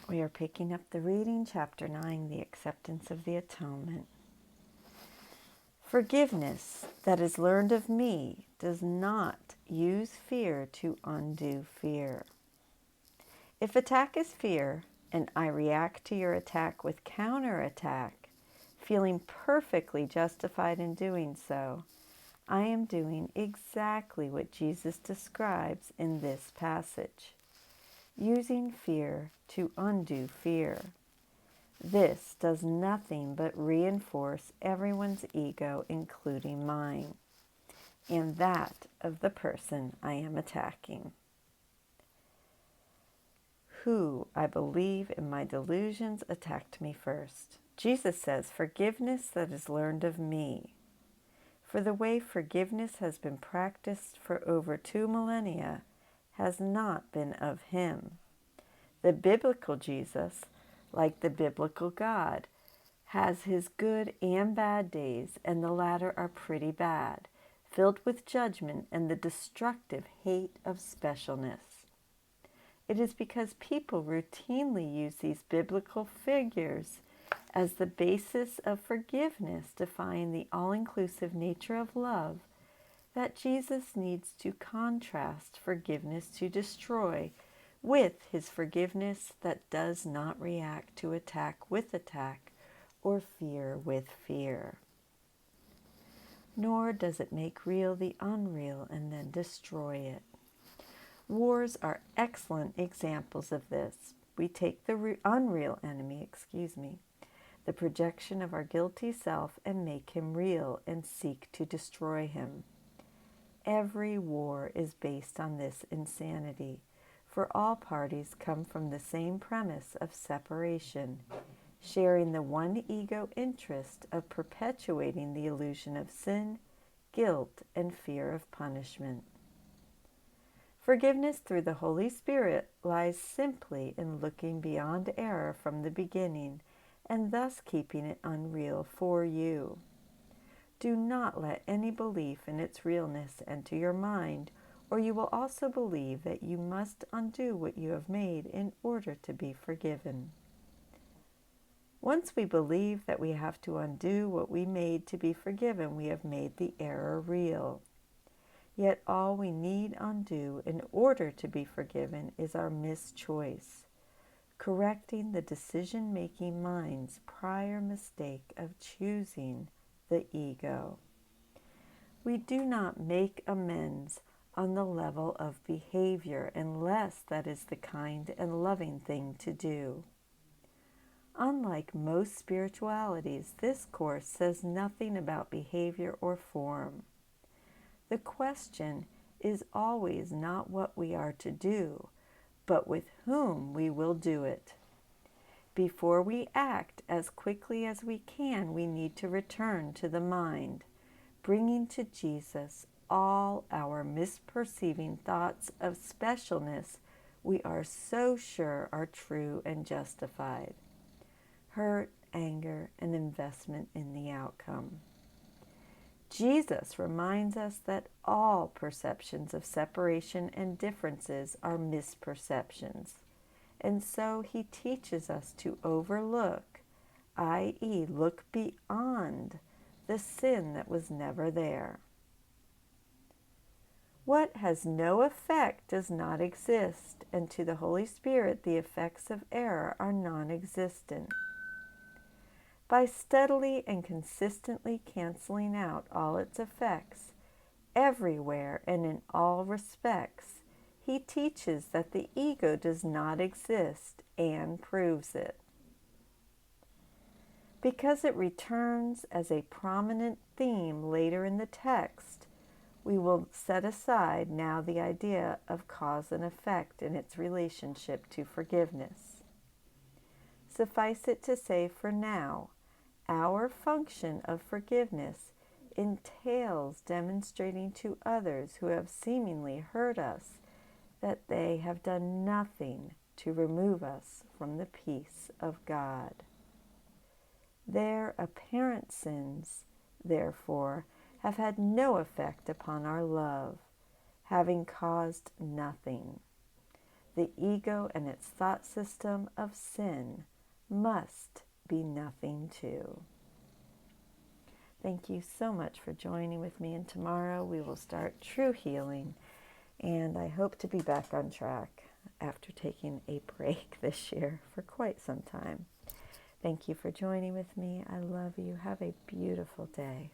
We are picking up the reading, chapter 9, the acceptance of the atonement. Forgiveness that is learned of me does not use fear to undo fear. If attack is fear, and I react to your attack with counterattack, feeling perfectly justified in doing so, I am doing exactly what Jesus describes in this passage, using fear to undo fear. This does nothing but reinforce everyone's ego, including mine, and that of the person I am attacking. Who, I believe in my delusions, attacked me first? Jesus says, forgiveness that is learned of me. For the way forgiveness has been practiced for over 2 millennia has not been of him. The biblical Jesus, like the biblical God, has his good and bad days, and the latter are pretty bad, filled with judgment and the destructive hate of specialness. It is because people routinely use these biblical figures as the basis of forgiveness, defying the all-inclusive nature of love, that Jesus needs to contrast forgiveness to destroy with his forgiveness that does not react to attack with attack or fear with fear. Nor does it make real the unreal and then destroy it. Wars are excellent examples of this. We take the unreal enemy, the projection of our guilty self, and make him real and seek to destroy him. Every war is based on this insanity, for all parties come from the same premise of separation, sharing the one ego interest of perpetuating the illusion of sin, guilt, and fear of punishment. Forgiveness through the Holy Spirit lies simply in looking beyond error from the beginning and thus keeping it unreal for you. Do not let any belief in its realness enter your mind, or you will also believe that you must undo what you have made in order to be forgiven. Once we believe that we have to undo what we made to be forgiven, we have made the error real. Yet all we need undo in order to be forgiven is our mischoice, correcting the decision-making mind's prior mistake of choosing the ego. We do not make amends on the level of behavior unless that is the kind and loving thing to do. Unlike most spiritualities, this course says nothing about behavior or form. The question is always not what we are to do, but with whom we will do it. Before we act as quickly as we can, we need to return to the mind, bringing to Jesus all our misperceiving thoughts of specialness we are so sure are true and justified, hurt, anger, and investment in the outcome. Jesus reminds us that all perceptions of separation and differences are misperceptions, and so he teaches us to overlook, i.e., look beyond, the sin that was never there. What has no effect does not exist, and to the Holy Spirit the effects of error are non-existent. By steadily and consistently canceling out all its effects, everywhere and in all respects, he teaches that the ego does not exist and proves it. Because it returns as a prominent theme later in the text, we will set aside now the idea of cause and effect in its relationship to forgiveness. Suffice it to say for now, our function of forgiveness entails demonstrating to others who have seemingly hurt us that they have done nothing to remove us from the peace of God. Their apparent sins, therefore, have had no effect upon our love, having caused nothing. the ego and its thought system of sin must be nothing too. Thank you so much for joining with me, and tomorrow we will start true healing, and I hope to be back on track after taking a break this year for quite some time. Thank you for joining with me. I love you. Have a beautiful day.